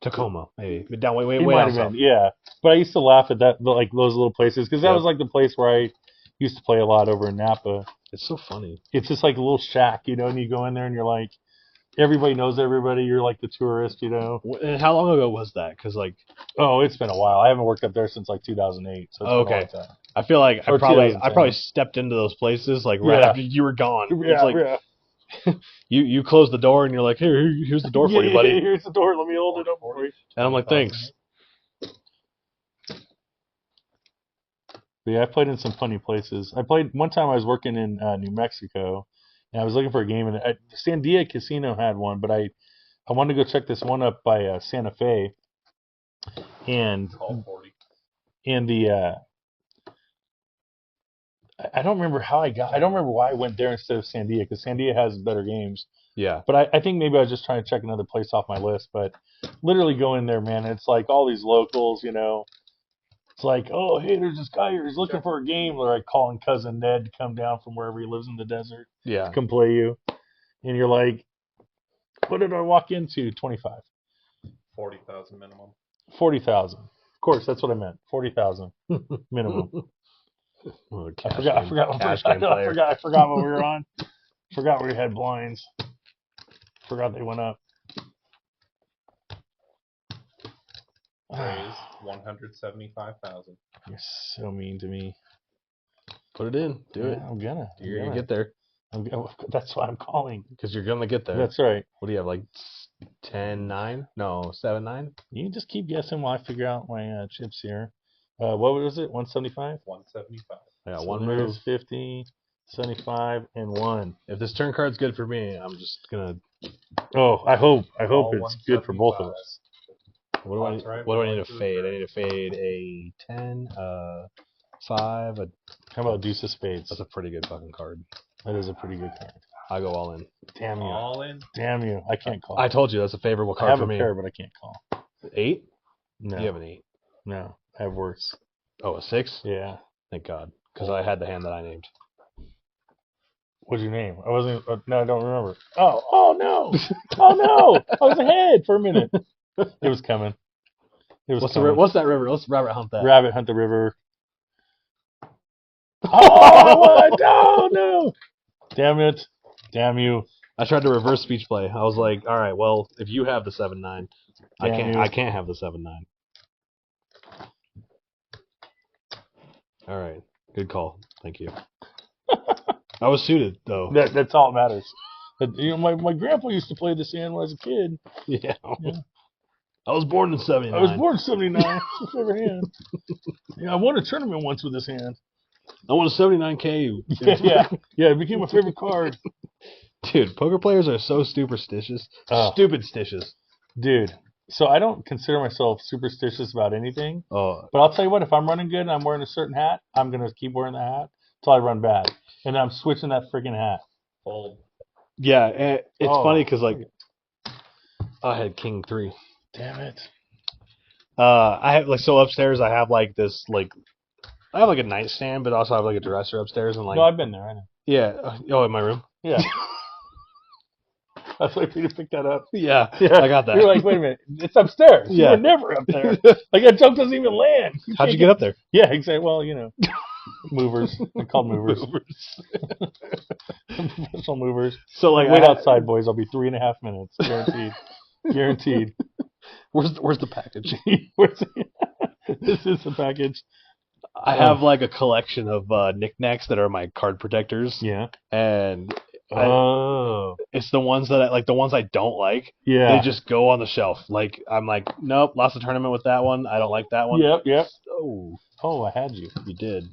Tacoma, maybe. Down way down. Yeah. But I used to laugh at that, like those little places, because that was like the place where I used to play a lot over in Napa. It's so funny. It's just like a little shack, and you go in there and you're like, everybody knows everybody. You're like the tourist, And how long ago was that? Because it's been a while. I haven't worked up there since like 2008. So it's been a long time. I feel like I probably stepped into those places like right after you were gone. Yeah, it's like, you close the door and you're like, here's the door for you, buddy. Here's the door. Let me hold it up for you. And I'm like, thanks. But yeah, I played in some funny places. One time I was working in New Mexico, and I was looking for a game, and Sandia Casino had one, but I wanted to go check this one up by Santa Fe, and the I don't remember I don't remember why I went there instead of Sandia, because Sandia has better games. Yeah. But I think maybe I was just trying to check another place off my list. But literally go in there, man. It's like all these locals, It's like, oh, hey, there's this guy here. He's looking for a game. They're like calling cousin Ned to come down from wherever he lives in the desert. Yeah. Come play you. And you're like, What did I walk into? 25. 40,000 minimum. 40,000. Of course, that's what I meant. 40,000 minimum. I forgot what we were on. Forgot we had blinds. Forgot they went up. Raise 175,000. You're so mean to me. Put it in. Do it. I'm gonna. You're gonna get there. That's why I'm calling. Because you're gonna get there. That's right. What do you have? Like 10-9? No, 7-9. You can just keep guessing while I figure out my chips here. What was it? 175. 175. Yeah, So one move. 50, 75, and 1. If this turn card's good for me, I'm just gonna. Oh, I hope it's good for both of us. What do I need to fade? I need to fade a 10, 5. How about Deuce of Spades? That's a pretty good fucking card. That is a pretty good card. I go all in. Damn you. All in? Damn you. I can't call. I told you that's a favorable card for me. I have a pair, but I can't call. 8? No. You have an 8. No. I have worse. Oh, a 6? Yeah. Thank God. Because I had the hand that I named. What's your name? I wasn't. No, I don't remember. Oh no! Oh no! I was ahead for a minute. It was coming. What's that river? Let's rabbit hunt that. Rabbit hunt the river. Oh, oh no! Damn it! Damn you! I tried to reverse speech play. I was like, all right, well, if you have the 7-9, I can't have the 7-9. All right, good call. Thank you. I was suited though. That's all that matters. But, my grandpa used to play this hand when I was a kid. Yeah. I was born in 79. I was born in 79. It's my favorite hand. Yeah, I won a tournament once with this hand. I won a 79K. Yeah, it became my favorite card. Dude, poker players are so superstitious. Stupid-stitious. Dude, so I don't consider myself superstitious about anything. Oh. But I'll tell you what, if I'm running good and I'm wearing a certain hat, I'm going to keep wearing that hat until I run bad. And then I'm switching that freaking hat. Fold. Yeah, it's funny because, like, I had King 3. Damn it. I have, like, so upstairs I have, like, this, like, I have, like, a nightstand, but also I have, like, a dresser upstairs. And like, no, I've been there, I know. Yeah. Oh, in my room? Yeah. That's why Peter picked that up. Yeah, I got that. You're like, wait a minute, it's upstairs. Yeah. You were never up there. Like, that joke doesn't even land. How'd you get up there? Yeah, exactly. Well, movers. They're called movers. Professional movers. So, like, wait outside, boys. I'll be 3.5 minutes. Guaranteed. Guaranteed. Where's the package? This is the package. I have, like, a collection of knickknacks that are my card protectors. Yeah. And it's the ones that the ones I don't like. Yeah. They just go on the shelf. Like, I'm like, nope, lost a tournament with that one. I don't like that one. Yep. Oh, I had you. You did.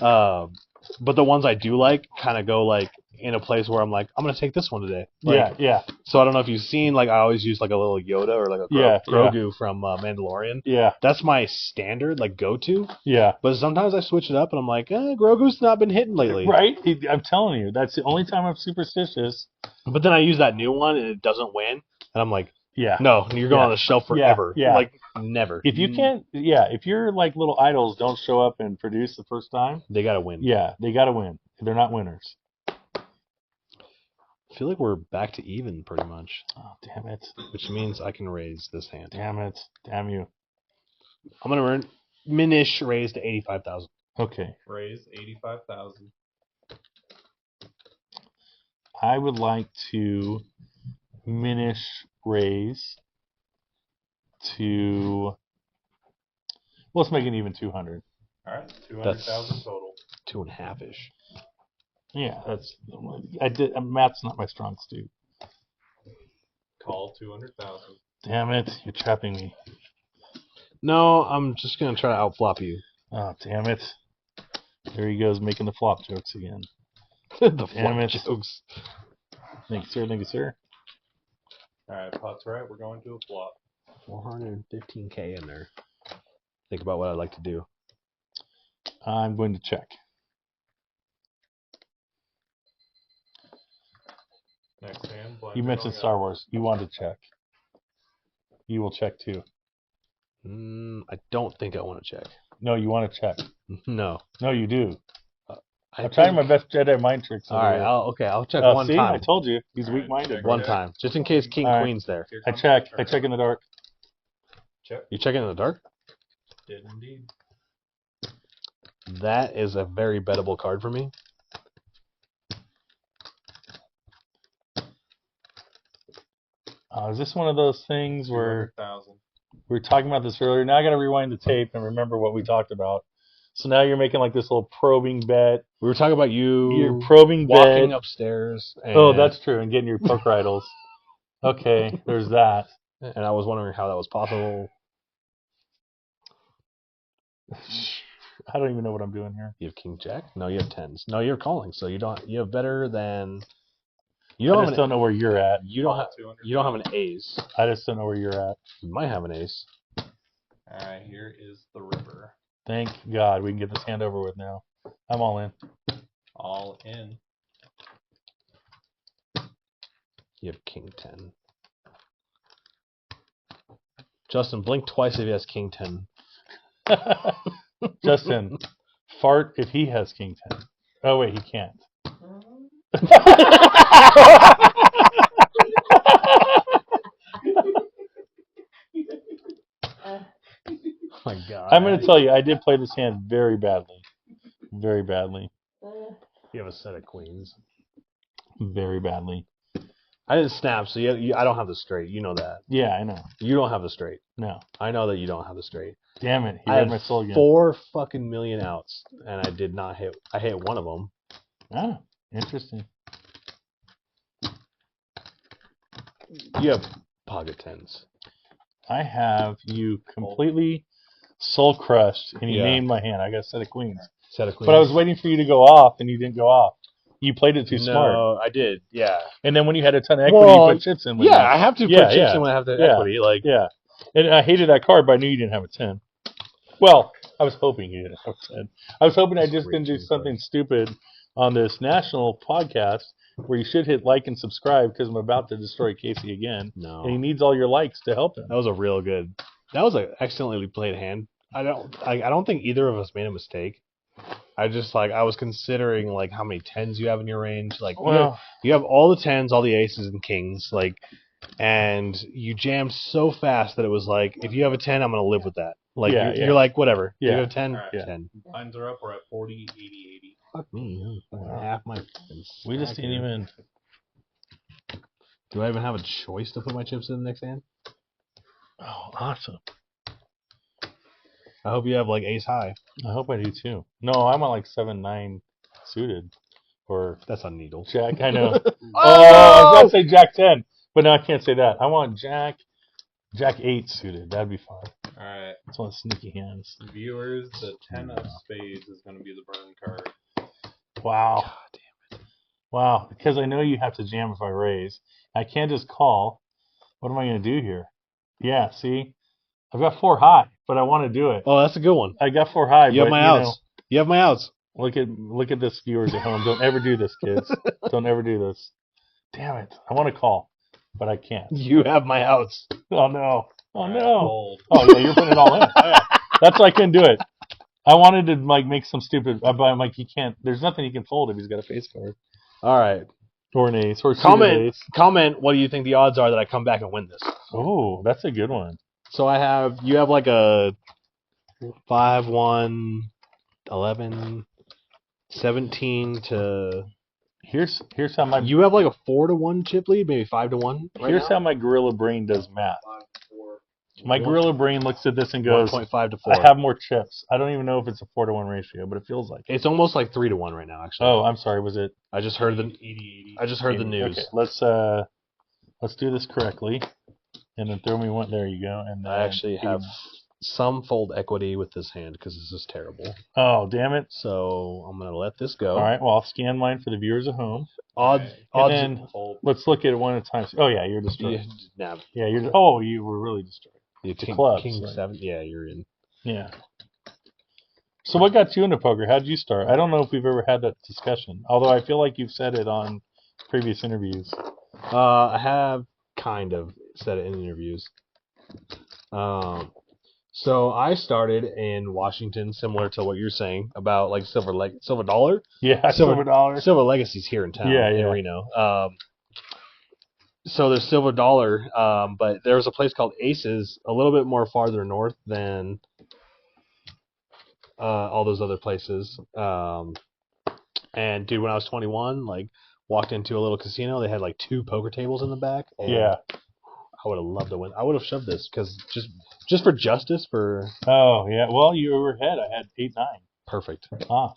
But the ones I do like kind of go, like, in a place where I'm like, I'm going to take this one today. Like, yeah. So I don't know if you've seen, like, I always use, like, a little Yoda or, like, a Grogu from Mandalorian. Yeah. That's my standard, like, go-to. Yeah. But sometimes I switch it up, and I'm like, Grogu's not been hitting lately. Right? I'm telling you, that's the only time I'm superstitious. But then I use that new one, and it doesn't win. And I'm like, no, you're going on the shelf forever. Yeah. Like, never. If you can't, if your, like, little idols don't show up and produce the first time. They got to win. Yeah, they got to win. They're not winners. I feel like we're back to even, pretty much. Oh, damn it. Which means I can raise this hand. Damn it. Damn you. I'm going to minish raise to 85,000. Okay. Raise 85,000. I would like to minish raise to, let's make it even 200. All right, 200,000 total. 2.5-ish. Yeah, math's not my strong suit. Call 200,000. Damn it, you're trapping me. No, I'm just gonna try to outflop you. Oh, damn it. There he goes, making the flop jokes again. Flop jokes. Thank you, sir. All right, pot's right. We're going to a flop. 415K in there. Think about what I'd like to do. I'm going to check. Next hand. You mentioned Star Wars. You want to check. You will check too. I don't think I want to check. No, you want to check. No. No, you do. I'm trying my best Jedi mind tricks. All right, I'll check one see? time. I told you he's weak-minded. One time, just in case King Queen's there. I check in the dark. Check. You check in the dark? Did indeed. That is a very bettable card for me. Is this one of those things where we were talking about this earlier? Now I got to rewind the tape and remember what we talked about. So now you're making like this little probing bet. We were talking about you're probing walking bet. Upstairs. Oh, that's true, and getting your poker idols. Okay, there's that. And I was wondering how that was possible. I don't even know what I'm doing here. You have King Jack? No, you have tens. No, you're calling, so you don't. You have better than. You don't. I just don't know where you're at. You don't have. You don't have an ace. I just don't know where you're at. You might have an ace. All right, here is the river. Thank God we can get this hand over with now. I'm all in. All in. You have King 10. Justin, blink twice if he has King 10. Justin, fart if he has King 10. Oh, wait, he can't. Oh my God. I'm going to tell you, I did play this hand very badly. Very badly. You have a set of queens. Very badly. I didn't snap, so I don't have the straight. You know that. Yeah, I know. You don't have the straight. No. I know that you don't have the straight. Damn it. He I read my soul again. 4 fucking million outs, and I did not hit. I hit one of them. Ah, interesting. You have pocket tens. I have you completely soul crushed, and you Yeah. named my hand. I got a set of queens. Set of queens. But I was waiting for you to go off, and you didn't go off. You played it too smart. No, I did. Yeah. And then when you had a ton of equity, you put chips in. With I have to put chips in when I have the Yeah. equity. Like, yeah. And I hated that card, but I knew you didn't have a 10. Well, I was hoping you didn't have a 10. I was hoping I just didn't do something stupid on this national podcast where you should hit like and subscribe because I'm about to destroy Kasey again. No. And he needs all your likes to help him. That was a real good. That was an excellently played hand. I don't think either of us made a mistake. I was considering like how many tens you have in your range. Like, you have all the tens, all the aces and kings, like, and you jammed so fast that it was like, if you have a 10, I'm gonna live with that. Like, you're like, whatever. Yeah. You have a 10, Right. 10. Lines are up. We're at 40, 80, 80. Fuck me. Half my. We just didn't even. Do I even have a choice to put my chips in the next hand? Oh, awesome. I hope you have like ace high. I hope I do too. No, I'm on like 7-9 suited. Or That's on needle. Jack, I know. I was about to say Jack 10, but no, I can't say that. I want Jack 8 suited. That'd be fun. All right. That's one of the sneaky hands. Viewers, the 10 of spades is going to be the burn card. Wow. God damn it. Wow. Because I know you have to jam if I raise. I can't just call. What am I going to do here? Yeah, see? I've got 4 high, but I want to do it. Oh, that's a good one. I got 4 high. You have my outs. You have my outs. Look at this, viewers at home. Don't ever do this, kids. Don't ever do this. Damn it. I want to call, but I can't. You have my outs. Oh, no. Oh, All right, no. hold. Oh, yeah, you're putting it all in. That's why I couldn't do it. I wanted to like make some stupid, but I'm like, he can't. There's nothing he can fold if he's got a face card. All right. Or an ace. Or suited ace. Comment. What do you think the odds are that I come back and win this? Oh, that's a good one. So you have like a 5-1, 11, 17 to. Here's how my You have like a 4-1 chip lead, maybe 5-1. Here's how my gorilla brain does math. My gorilla brain looks at this and goes, 1.5 to 4. I have more chips. I don't even know if it's a 4-to-1 ratio, but it feels like it. It's almost like 3-1 right now, actually. Oh, I'm sorry. Was it? I just heard the 80. I just heard the news. Okay, let's do this correctly, and then throw me one. There you go. And then I actually have some fold equity with this hand because this is terrible. Oh, damn it! So I'm gonna let this go. All right. Well, I'll scan mine for the viewers at home. Odds. And then let's look at it one at a time. Oh yeah, you're destroyed. Yeah, you're. Oh, you were really destroyed. King 7. Yeah, you're in. Yeah. So what got you into poker? How did you start? I don't know if we've ever had that discussion. Although I feel like you've said it on previous interviews. I have kind of said it in interviews. So I started in Washington, similar to what you're saying about like silver dollar. Yeah, silver dollar. Silver Legacy's here in town. Yeah, in Reno. So there's silver dollar, but there's a place called Aces a little bit more farther north than all those other places. And dude, when I was 21, like walked into a little casino, they had like 2 poker tables in the back. Yeah. I would have loved to win. I would have shoved this because just for justice for. Oh yeah, well you were ahead. I had 8-9. Perfect. Off.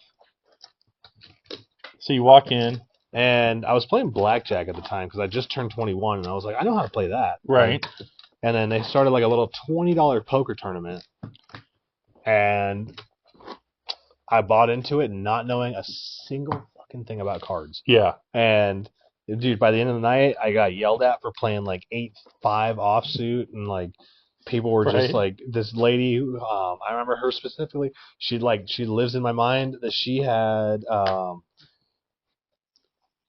So you walk in, and I was playing blackjack at the time because I just turned 21, and I was like, I know how to play that. Right. And then they started like a little $20 poker tournament, and I bought into it not knowing a single fucking thing about cards. Yeah. And dude, by the end of the night, I got yelled at for playing like 8-5 offsuit, and like people were just like this lady. Who, I remember her specifically. She lives in my mind. That she had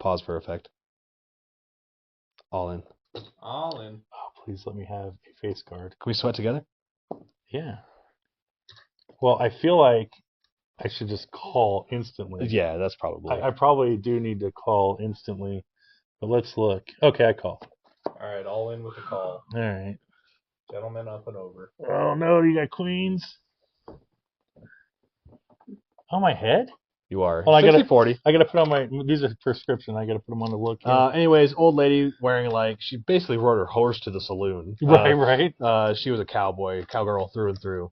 pause for effect. All in. All in. Oh, please let me have a face card. Can we sweat together? Yeah. Well, I feel like I should just call instantly. Yeah, that's probably. I probably do need to call instantly. But let's look. Okay, I call. All right, all in with the call. All right. Gentlemen up and over. Oh, no, you got queens. On my head? You are. Well, 60-40. I got to put on my... These are prescription. I got to put them on the look. Anyways, old lady wearing like... She basically rode her horse to the saloon. Right. She was a cowgirl through and through.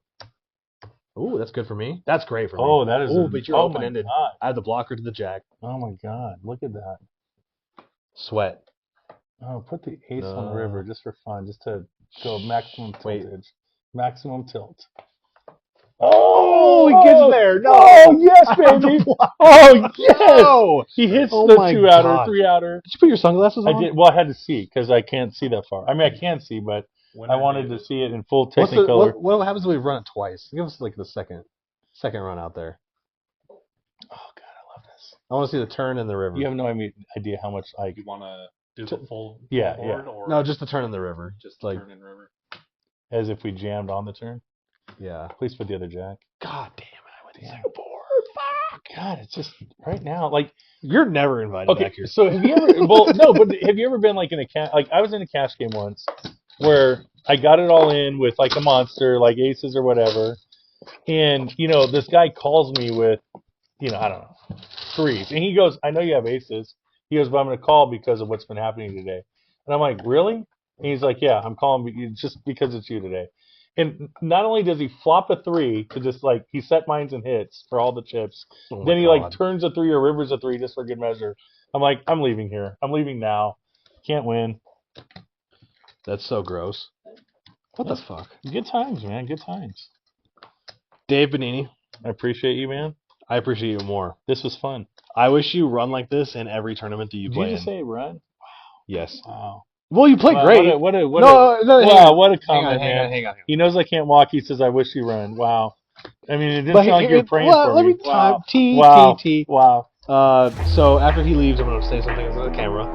Ooh, that's good for me. That's great for me. Oh, that is... but you're open-ended. I had the blocker to the jack. Oh, my God. Look at that. Sweat. Oh, put the ace on the river just for fun, just to go maximum tiltage. Maximum tilt. Oh, he gets there. No. Oh, yes, baby. Oh, yes. No. He hits the 2-outer, 3-outer. Did you put your sunglasses on? I did. Well, I had to see because I can't see that far. I mean, I can see, but I wanted to see it in full Technicolor. What happens when we run it twice? Give us like the second run out there. Oh, God, I love this. I want to see the turn in the river. You have no idea how much I... You want to do the full board? Yeah. Or no, just the turn in the river. Just like turn in river. As if we jammed on the turn? Yeah. Please put the other jack. God damn it. I went to the second board. Fuck. God, it's just right now. Like, you're never invited back here. So have you ever... Well, no, but have you ever been like in a cash... Like, I was in a cash game once where I got it all in with like a monster, like aces or whatever. And, you know, this guy calls me with, you know, I don't know, 3s. And he goes, I know you have aces. He goes, but I'm going to call because of what's been happening today. And I'm like, really? And he's like, yeah, I'm calling just because it's you today. And not only does he flop a 3 to just like, he set mines and hits for all the chips. Then he like turns a 3 or rivers a 3 just for good measure. I'm like, I'm leaving here. I'm leaving now. Can't win. That's so gross. What the fuck? Good times, man. Good times. Dave Bonini. I appreciate you, man. I appreciate you more. This was fun. I wish you run like this in every tournament that you play in. Did you just say run? Wow. Yes. Wow. Well, you played great. What a comment, man. Hang on. He knows I can't walk. He says, I wish you run. Wow. I mean, it didn't sound like you were praying for let me. Wow. Wow. So after he leaves, I'm going to say something into the camera.